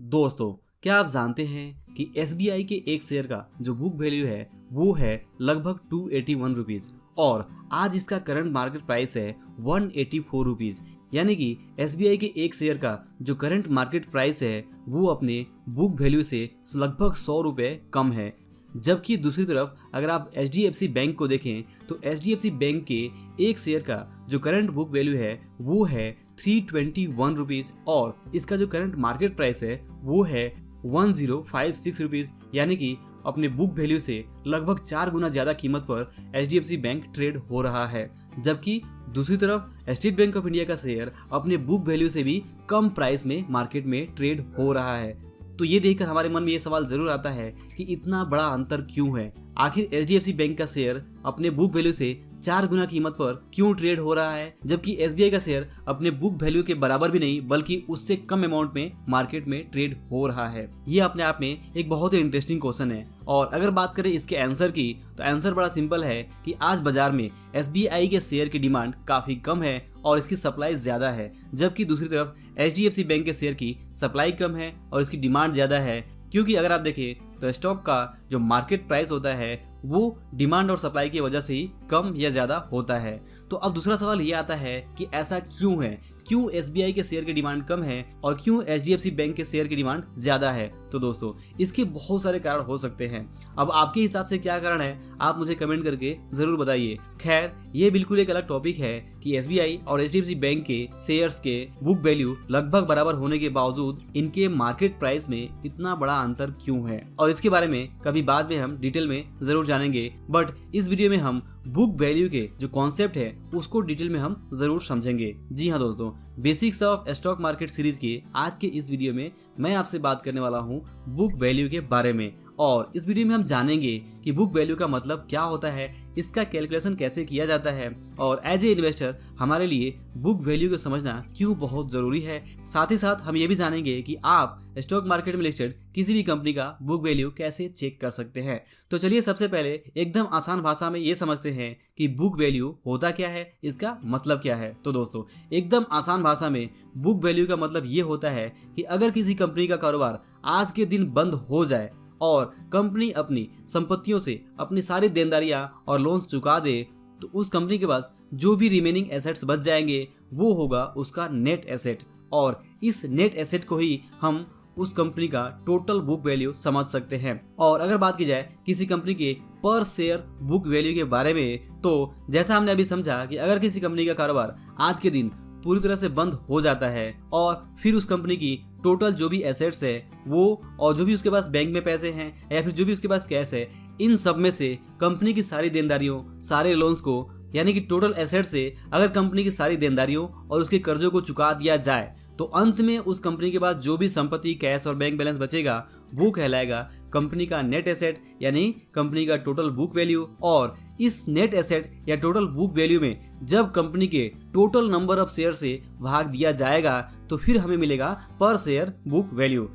दोस्तों, क्या आप जानते हैं कि एसबीआई के एक शेयर का जो बुक वैल्यू है वो है लगभग 281 रुपीज़ और आज इसका करंट मार्केट प्राइस है 184 रुपीज़। यानी कि एसबीआई के एक शेयर का जो करंट मार्केट प्राइस है वो अपने बुक वैल्यू से लगभग 100 रुपये कम है। जबकि दूसरी तरफ अगर आप एचडीएफसी बैंक को देखें तो एचडीएफसी बैंक के एक शेयर का जो करंट बुक वैल्यू है वो है 321 रुपीज़ और इसका जो करंट मार्केट प्राइस है वो है 1056 रुपीज़। यानी कि अपने बुक वैल्यू से लगभग 4 गुना ज़्यादा कीमत पर एचडीएफसी बैंक ट्रेड हो रहा है। जबकि दूसरी तरफ स्टेट बैंक ऑफ इंडिया का शेयर अपने बुक वैल्यू से भी कम प्राइस में मार्केट में ट्रेड हो रहा है। तो ये देखकर हमारे मन में ये सवाल जरूर आता है कि इतना बड़ा अंतर क्यों है। आखिर एचडीएफसी बैंक का शेयर अपने बुक वैल्यू से 4 गुना कीमत पर क्यों ट्रेड हो रहा है, जबकि एसबीआई का शेयर अपने बुक वैल्यू के बराबर भी नहीं बल्कि उससे कम अमाउंट में मार्केट में ट्रेड हो रहा है। ये अपने आप में एक बहुत ही इंटरेस्टिंग क्वेश्चन है। और अगर बात करें इसके आंसर की तो आंसर बड़ा सिंपल है कि आज बाजार में एसबीआई के शेयर की डिमांड काफी कम है और इसकी सप्लाई ज्यादा है, जबकि दूसरी तरफ एचडीएफसी बैंक के शेयर की सप्लाई कम है और इसकी डिमांड ज्यादा है। क्योंकि अगर आप देखें तो स्टॉक का जो मार्केट प्राइस होता है वो डिमांड और सप्लाई की वजह से ही कम या ज्यादा होता है। तो अब दूसरा सवाल ये आता है कि ऐसा क्यों है, क्यों एसबीआई के शेयर की डिमांड कम है और क्यों एचडीएफसी बैंक के शेयर की डिमांड ज्यादा है। तो दोस्तों, इसके बहुत सारे कारण हो सकते हैं। अब आपके हिसाब से क्या कारण है आप मुझे कमेंट करके जरूर बताइए। खैर, ये बिल्कुल एक अलग टॉपिक है कि एसबीआई और एचडीएफसी बैंक के शेयर्स के बुक वैल्यू लगभग बराबर होने के बावजूद इनके मार्केट प्राइस में इतना बड़ा अंतर क्यों है, और इसके बारे में कभी बाद में हम डिटेल में जरूर जानेंगे। बट इस वीडियो में हम बुक वैल्यू के जो कॉन्सेप्ट है उसको डिटेल में हम जरूर समझेंगे। जी हाँ दोस्तों, basics of stock market series के आज के इस वीडियो में मैं आपसे बात करने वाला हूँ बुक वैल्यू के बारे में। और इस वीडियो में हम जानेंगे कि बुक वैल्यू का मतलब क्या होता है, इसका कैलकुलेशन कैसे किया जाता है और एज ए इन्वेस्टर हमारे लिए बुक वैल्यू को समझना क्यों बहुत जरूरी है। साथ ही साथ हम ये भी जानेंगे कि आप स्टॉक मार्केट में लिस्टेड किसी भी कंपनी का बुक वैल्यू कैसे चेक कर सकते हैं। तो चलिए सबसे पहले एकदम आसान भाषा में ये समझते हैं कि बुक वैल्यू होता क्या है, इसका मतलब क्या है। तो दोस्तों, एकदम आसान भाषा में बुक वैल्यू का मतलब ये होता है कि अगर किसी कंपनी का कारोबार आज के दिन बंद हो जाए और कंपनी अपनी संपत्तियों से अपनी सारी देनदारियां और लोन्स चुका दे तो उस कंपनी के पास जो भी रिमेनिंग एसेट्स बच जाएंगे वो होगा उसका नेट एसेट। और इस नेट एसेट को ही हम उस कंपनी का टोटल बुक वैल्यू समझ सकते हैं। और अगर बात की जाए किसी कंपनी के पर शेयर बुक वैल्यू के बारे में, तो जैसा हमने अभी समझा कि अगर किसी कंपनी का कारोबार आज के दिन पूरी तरह से बंद हो जाता है और फिर उस कंपनी की टोटल जो भी एसेट्स है वो और जो भी उसके पास बैंक में पैसे हैं या फिर जो भी उसके पास कैश है, इन सब में से कंपनी की सारी देनदारियों, सारे लोन्स को, यानी कि टोटल एसेट से अगर कंपनी की सारी देनदारियों और उसके कर्जों को चुका दिया जाए तो अंत में उस कंपनी के पास जो भी संपत्ति, कैश और बैंक बैलेंस बचेगा वो कहलाएगा कंपनी का नेट एसेट, यानी कंपनी का टोटल बुक वैल्यू। और इस नेट एसेट या टोटल बुक वैल्यू में जब कंपनी के टोटल नंबर ऑफ शेयर से भाग दिया जाएगा तो फिर हमें मिलेगा पर शेयर बुक वैल्यू।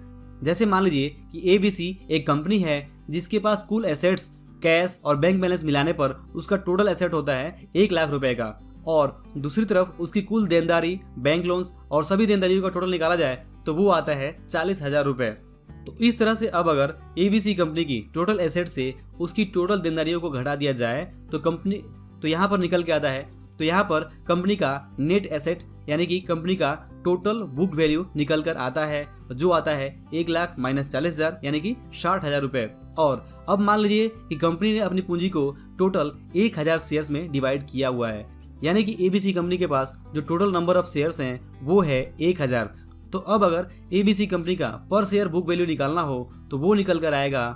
जैसे मान लीजिए कि एबीसी एक कंपनी है जिसके पास कुल एसेट्स, कैश और बैंक बैलेंस मिलाने पर उसका टोटल एसेट होता है 1 लाख रुपए का, और दूसरी तरफ उसकी कुल देनदारी, बैंक लोन्स और सभी देनदारियों का टोटल निकाला जाए तो वो आता है 40,000 रुपए। तो इस तरह से अब अगर एबीसी कंपनी की टोटल एसेट से उसकी टोटल देनदारियों को घटा दिया जाए तो यहाँ पर निकल के आता है, तो यहाँ पर कंपनी का नेट एसेट यानी कि कंपनी का टोटल बुक वैल्यू निकल कर आता है, जो आता है 1 लाख माइनस 40,000 यानी कि 60,000 रुपए। और अब मान लीजिए कि कंपनी ने अपनी पूंजी को टोटल 1000 शेयर्स में डिवाइड किया हुआ है, यानी कि एबीसी कंपनी के पास जो टोटल नंबर ऑफ शेयर्स हैं वो है 1000। तो अब अगर एबीसी कंपनी का पर शेयर बुक वैल्यू निकालना हो तो वो निकल कर आएगा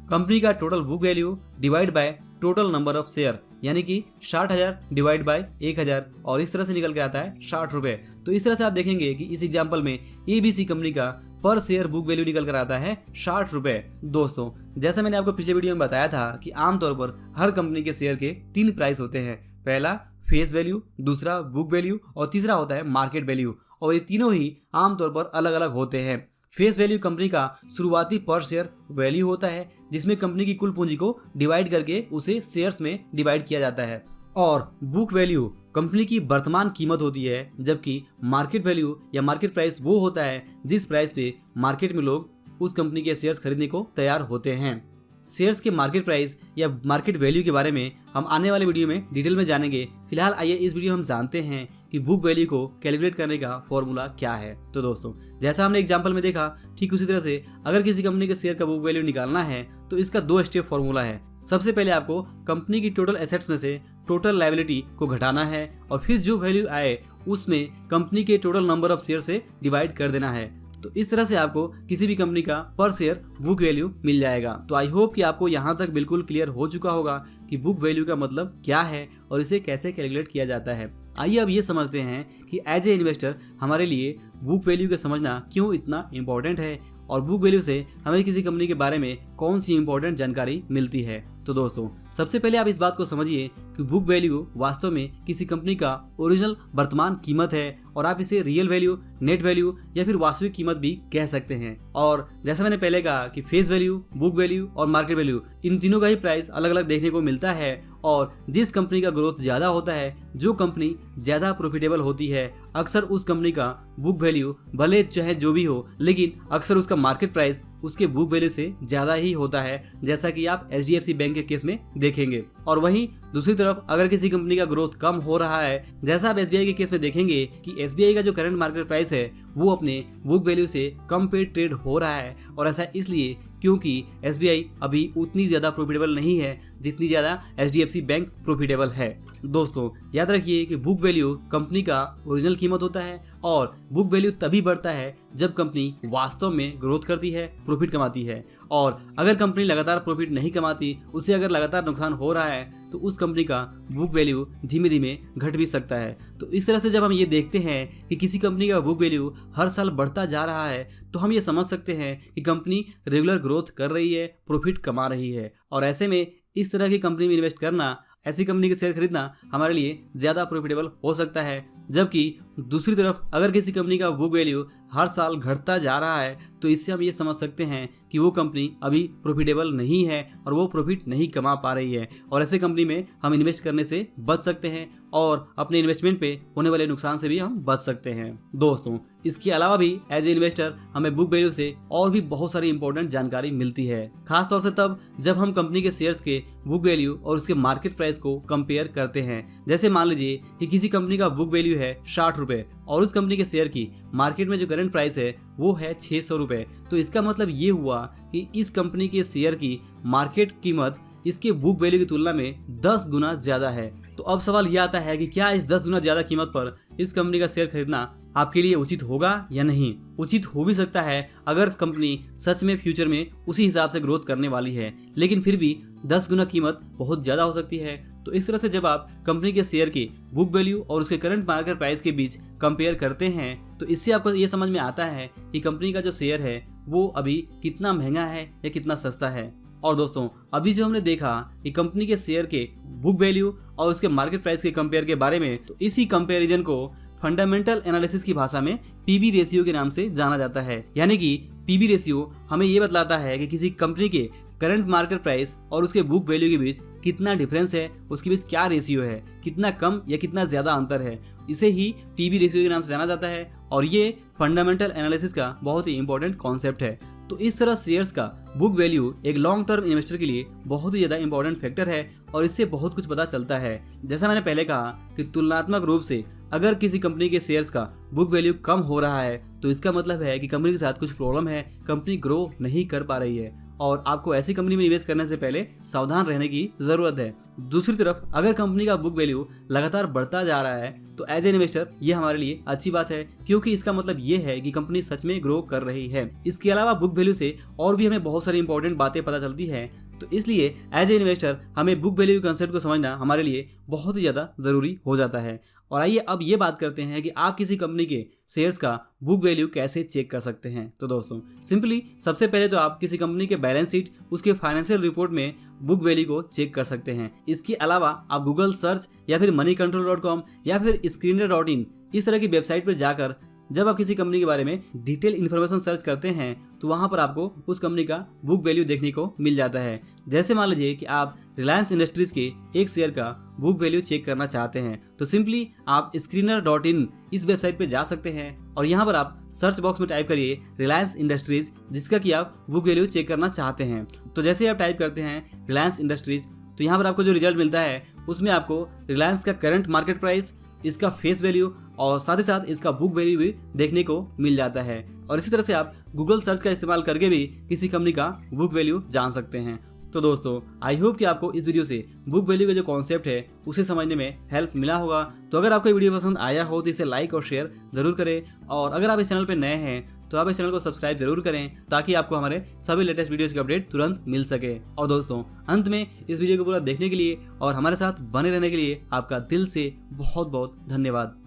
कंपनी का total book value divide by total number of share, यानी कि 60,000 डिवाइड बाय 1000, और इस तरह से निकल के आता है 60 रुपए। तो इस तरह से आप देखेंगे कि इस एग्जाम्पल में एबीसी कंपनी का पर शेयर बुक वैल्यू निकल कर आता है 60 रुपए। दोस्तों, जैसा मैंने आपको पिछले वीडियो में बताया था कि आमतौर पर हर कंपनी के शेयर के 3 प्राइस होते हैं। पहला फेस वैल्यू, दूसरा बुक वैल्यू और तीसरा होता है मार्केट वैल्यू, और ये तीनों ही आमतौर पर अलग अलग होते हैं। फेस वैल्यू कंपनी का शुरुआती पर शेयर वैल्यू होता है जिसमें कंपनी की कुल पूंजी को डिवाइड करके उसे शेयर्स में डिवाइड किया जाता है, और बुक वैल्यू कंपनी की वर्तमान कीमत होती है, जबकि मार्केट वैल्यू या मार्केट प्राइस वो होता है जिस प्राइस पे मार्केट में लोग उस कंपनी के शेयर्स खरीदने को तैयार होते हैं। शेयर्स के मार्केट प्राइस या मार्केट वैल्यू के बारे में हम आने वाले वीडियो में डिटेल में जानेंगे। फिलहाल आइए इस वीडियो में हम जानते हैं कि बुक वैल्यू को कैलकुलेट करने का फॉर्मूला क्या है। तो दोस्तों, जैसा हमने एग्जांपल में देखा, ठीक उसी तरह से अगर किसी कंपनी के शेयर का बुक वैल्यू निकालना है तो इसका 2 स्टेप फॉर्मूला है। सबसे पहले आपको कंपनी की टोटल एसेट्स में से टोटल लायबिलिटी को घटाना है और फिर जो वैल्यू आए उसमें कंपनी के टोटल नंबर ऑफ शेयर से डिवाइड कर देना है। तो इस तरह से आपको किसी भी कंपनी का पर शेयर बुक वैल्यू मिल जाएगा। तो आई होप कि आपको यहाँ तक बिल्कुल क्लियर हो चुका होगा कि बुक वैल्यू का मतलब क्या है और इसे कैसे कैलकुलेट किया जाता है। आइए अब ये समझते हैं कि एज ए इन्वेस्टर हमारे लिए बुक वैल्यू का समझना क्यों इतना इम्पोर्टेंट है और बुक वैल्यू से हमें किसी कंपनी के बारे में कौन सी इंपॉर्टेंट जानकारी मिलती है। तो दोस्तों, सबसे पहले आप इस बात को समझिए कि बुक वैल्यू वास्तव में किसी कंपनी का ओरिजिनल वर्तमान कीमत है और आप इसे रियल वैल्यू, नेट वैल्यू या फिर वास्तविक कीमत भी कह सकते हैं। और जैसा मैंने पहले कहा कि फेस वैल्यू, बुक वैल्यू और मार्केट वैल्यू, इन तीनों का ही प्राइस अलग अलग देखने को मिलता है। और जिस कंपनी का ग्रोथ ज्यादा होता है, जो कंपनी ज्यादा प्रॉफिटेबल होती है, अक्सर उस कंपनी का बुक वैल्यू भले चाहे जो भी हो, लेकिन अक्सर उसका मार्केट प्राइस उसके बुक वैल्यू से ज्यादा ही होता है, जैसा कि आप HDFC बैंक के केस में देखेंगे। और वहीं दूसरी तरफ अगर किसी कंपनी का ग्रोथ कम हो रहा है, जैसा आप SBI के केस में देखेंगे कि SBI का जो करंट मार्केट प्राइस है वो अपने बुक वैल्यू से कम पे ट्रेड हो रहा है। और ऐसा इसलिए क्योंकि SBI अभी उतनी ज्यादा प्रॉफिटेबल नहीं है जितनी ज्यादा HDFC बैंक प्रॉफिटेबल है। दोस्तों, याद रखिए कि बुक वैल्यू कंपनी का ओरिजिनल कीमत होता है और बुक वैल्यू तभी बढ़ता है जब कंपनी वास्तव में ग्रोथ करती है, प्रॉफिट कमाती है। और अगर कंपनी लगातार प्रॉफिट नहीं कमाती, उसे अगर लगातार नुकसान हो रहा है, तो उस कंपनी का बुक वैल्यू धीमे धीमे घट भी सकता है। तो इस तरह से जब हम ये देखते हैं कि किसी कंपनी का बुक वैल्यू हर साल बढ़ता जा रहा है, तो हम ये समझ सकते हैं कि कंपनी रेगुलर ग्रोथ कर रही है, प्रॉफिट कमा रही है। और ऐसे में इस तरह की कंपनी में इन्वेस्ट करना, ऐसी कंपनी के शेयर खरीदना हमारे लिए ज़्यादा प्रॉफिटेबल हो सकता है। जबकि दूसरी तरफ अगर किसी कंपनी का बुक वैल्यू हर साल घटता जा रहा है, तो इससे हम ये समझ सकते हैं कि वो कंपनी अभी प्रॉफिटेबल नहीं है और वो प्रॉफिट नहीं कमा पा रही है। और ऐसे कंपनी में हम इन्वेस्ट करने से बच सकते हैं और अपने इन्वेस्टमेंट पे होने वाले नुकसान से भी हम बच सकते हैं। दोस्तों, इसके अलावा भी एज ए इन्वेस्टर हमें बुक वैल्यू से और भी बहुत सारी इंपॉर्टेंट जानकारी मिलती है, खासतौर से तब जब हम कंपनी के शेयर्स के बुक वैल्यू और उसके मार्केट प्राइस को कंपेयर करते हैं। जैसे मान लीजिए कि किसी कंपनी का बुक वैल्यू है 60 रुपये और उस कंपनी के शेयर की मार्केट में जो करंट प्राइस है वो है 600 रुपये। तो इसका मतलब ये हुआ कि इस कंपनी के शेयर की मार्केट कीमत इसके बुक वैल्यू की तुलना में 10 गुना ज्यादा है। तो अब सवाल यह आता है कि क्या इस 10 गुना ज्यादा कीमत पर इस कंपनी का शेयर खरीदना आपके लिए उचित होगा या नहीं। उचित हो भी सकता है अगर कंपनी सच में फ्यूचर में उसी हिसाब से ग्रोथ करने वाली है, लेकिन फिर भी 10 गुना कीमत बहुत ज़्यादा हो सकती है। तो इस तरह से जब आप कंपनी के शेयर की बुक वैल्यू और उसके करंट मार्केट प्राइस के बीच कंपेयर करते हैं, तो इससे आपको ये समझ में आता है कि कंपनी का जो शेयर है वो अभी कितना महंगा है या कितना सस्ता है। और दोस्तों, अभी जो हमने देखा कि कंपनी के शेयर के बुक वैल्यू और उसके मार्केट प्राइस के कंपेयर के बारे में, तो इसी कंपैरिजन को फंडामेंटल एनालिसिस की भाषा में PB रेशियो के नाम से जाना जाता है। यानी कि PB रेशियो हमें ये बतलाता है कि किसी कंपनी के करंट मार्केट प्राइस और उसके बुक वैल्यू के बीच कितना डिफरेंस है, उसके बीच क्या रेशियो है, कितना कम या कितना ज़्यादा अंतर है। इसे ही PB रेशियो के नाम से जाना जाता है और ये फंडामेंटल एनालिसिस का बहुत ही इंपॉर्टेंट कॉन्सेप्ट है। तो इस तरह शेयर्स का बुक वैल्यू एक लॉन्ग टर्म इन्वेस्टर के लिए बहुत ही ज़्यादा इंपॉर्टेंट फैक्टर है और इससे बहुत कुछ पता चलता है। जैसा मैंने पहले कहा कि तुलनात्मक रूप से अगर किसी कंपनी के शेयर्स का बुक वैल्यू कम हो रहा है, तो इसका मतलब है कि कंपनी के साथ कुछ प्रॉब्लम है, कंपनी ग्रो नहीं कर पा रही है और आपको ऐसी कंपनी में निवेश करने से पहले सावधान रहने की जरूरत है। दूसरी तरफ अगर कंपनी का बुक वैल्यू लगातार बढ़ता जा रहा है, तो एज ए इन्वेस्टर ये हमारे लिए अच्छी बात है, क्योंकि इसका मतलब ये है कि कंपनी सच में ग्रो कर रही है। इसके अलावा बुक वैल्यू से और भी हमें बहुत सारी इंपॉर्टेंट बातें पता चलती है। तो इसलिए एज ए इन्वेस्टर हमें बुक वैल्यू कंसेप्ट को समझना हमारे लिए बहुत ही ज़्यादा ज़रूरी हो जाता है। और आइए अब ये बात करते हैं कि आप किसी कंपनी के शेयर्स का बुक वैल्यू कैसे चेक कर सकते हैं। तो दोस्तों, सिंपली सबसे पहले तो आप किसी कंपनी के बैलेंस शीट, उसके फाइनेंशियल रिपोर्ट में बुक वैल्यू को चेक कर सकते हैं। इसके अलावा आप गूगल सर्च या फिर moneycontrol.com या फिर screener.in इस तरह की वेबसाइट पर जाकर जब आप किसी कंपनी के बारे में डिटेल इन्फॉर्मेशन सर्च करते हैं तो वहां पर आपको उस कंपनी का बुक वैल्यू देखने को मिल जाता है। जैसे मान लीजिए कि आप रिलायंस इंडस्ट्रीज के एक शेयर का बुक वैल्यू चेक करना चाहते हैं तो सिंपली आप screener.in इस वेबसाइट पे जा सकते हैं और यहाँ पर आप सर्च बॉक्स में टाइप करिए रिलायंस इंडस्ट्रीज, जिसका कि आप बुक वैल्यू चेक करना चाहते हैं। तो जैसे आप टाइप करते हैं रिलायंस इंडस्ट्रीज तो यहाँ पर आपको जो रिजल्ट मिलता है उसमें आपको रिलायंस का करंट मार्केट प्राइस, इसका फेस वैल्यू और साथ ही साथ इसका बुक वैल्यू भी देखने को मिल जाता है। और इसी तरह से आप गूगल सर्च का इस्तेमाल करके भी किसी कंपनी का बुक वैल्यू जान सकते हैं। तो दोस्तों आई होप कि आपको इस वीडियो से बुक वैल्यू का जो कॉन्सेप्ट है उसे समझने में हेल्प मिला होगा। तो अगर आपको ये वीडियो पसंद आया हो तो इसे लाइक और शेयर जरूर करें और अगर आप इस चैनल पर नए हैं तो आप इस चैनल को सब्सक्राइब जरूर करें ताकि आपको हमारे सभी लेटेस्ट वीडियोस की अपडेट तुरंत मिल सके। और दोस्तों अंत में इस वीडियो को पूरा देखने के लिए और हमारे साथ बने रहने के लिए आपका दिल से बहुत बहुत धन्यवाद।